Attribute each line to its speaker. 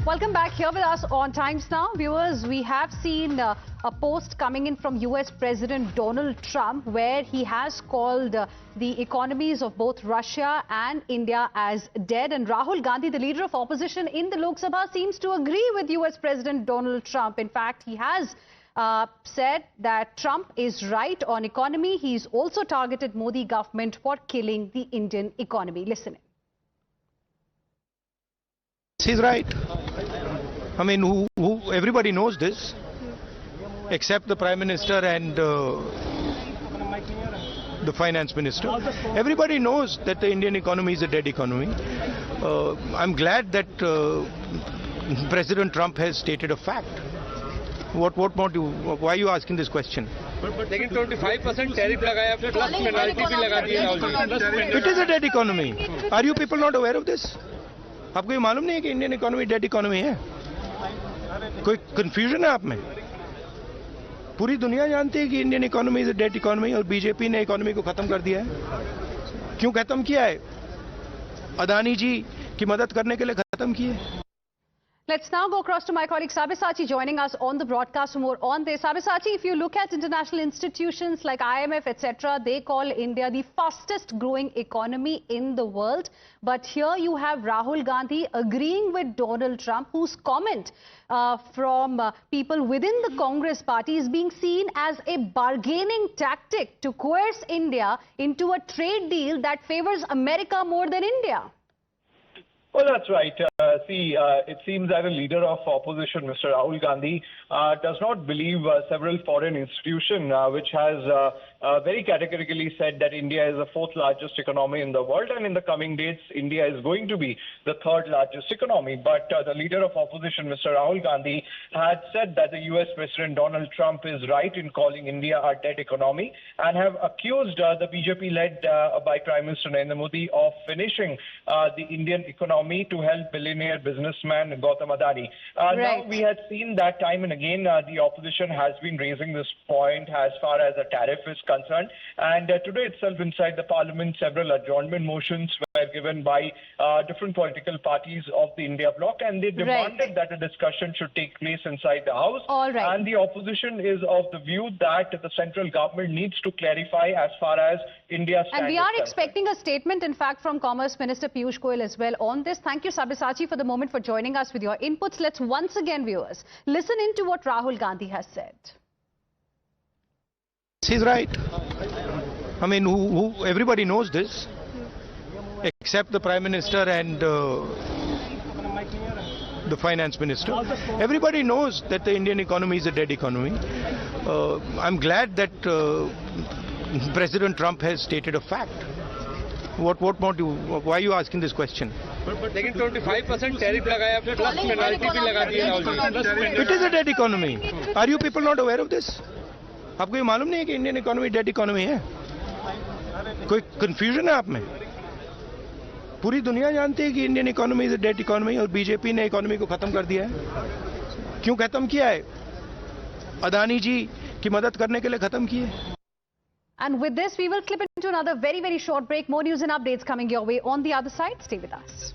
Speaker 1: Welcome back here with us on Times Now. Viewers, we have seen a post coming in from US President Donald Trump where he has called the economies of both Russia and India as dead. And Rahul Gandhi, the leader of opposition in the Lok Sabha, seems to agree with US President Donald Trump. In fact, he has said that Trump is right on economy. He's also targeted Modi government for killing the Indian economy. Listen in.
Speaker 2: He's right. I mean, everybody knows this, except the Prime Minister and the Finance Minister. Everybody knows that the Indian economy is a dead economy. I'm glad that President Trump has stated a fact. What more do? Why are you asking this question?
Speaker 3: लेकिन 25% tariff लगाया plus penalty भी लगा दी है।
Speaker 2: It is a dead economy. Are you people not aware of this? आपको ये मालूम नहीं है कि इंडियन इकोनॉमी डेड इकोनॉमी है? कोई कंफ्यूजन है आप में? पूरी दुनिया जानती है कि Indian economy is a dead economy और बीजेपी ने इकोनॉमी को खत्म कर दिया है। क्यों खत्म किया है? अदानी जी की मदद करने के लिए खत्म किए।
Speaker 1: Let's now go across to my colleague Sabyasachi joining us on the broadcast for more on this. Sabyasachi, if you look at international institutions like IMF, etc., they call India the fastest growing economy in the world. But here you have Rahul Gandhi agreeing with Donald Trump, whose comment from people within the Congress party is being seen as a bargaining tactic to coerce India into a trade deal that favors America more than India.
Speaker 4: Well, that's right. It seems that a leader of opposition, Mr. Rahul Gandhi, does not believe several foreign institutions, which has very categorically said that India is the fourth largest economy in the world, and in the coming days, India is going to be the third largest economy. But the leader of opposition, Mr. Rahul Gandhi, had said that the US President Donald Trump is right in calling India a dead economy, and have accused the BJP led by Prime Minister Narendra Modi of finishing the Indian economy to help billionaire businessman Gautam Adani. Now, we had seen that time and again the opposition has been raising this point as far as the tariff is concerned. And today itself inside the parliament, several adjournment motions were given by different political parties of the India bloc, and they demanded that a discussion should take place inside the House. And the opposition is of the view that the central government needs to clarify as far as India stands.
Speaker 1: And we are expecting a statement, in fact, from Commerce Minister Piyush Goyal as well on this. Thank you, Sabyasachi, for the moment for joining us with your inputs. Let's once again, viewers, listen into what Rahul Gandhi has said.
Speaker 2: He's right. I mean, everybody knows this, except the Prime Minister and the Finance Minister. Everybody knows that the Indian economy is a dead economy. I'm glad that President Trump has stated a fact. What more do? Why are you asking this question?
Speaker 3: लेकिन 25% tariff लगाया plus penalty भी लगा दी है।
Speaker 2: It is a dead economy. Are you people not aware of this? आपको ये मालूम नहीं है कि इंडियन इकोनॉमी डेड इकोनॉमी है? कोई कंफ्यूजन है आप में? पूरी दुनिया जानती है कि Indian economy is a dead economy और बीजेपी ने इकोनॉमी को खत्म कर दिया है। क्यों खत्म किया है? अदानी जी की मदद करने के लिए खत्म किए।
Speaker 1: And with this, we will clip into another very, very short break. More news and updates coming your way on the other side. Stay with us.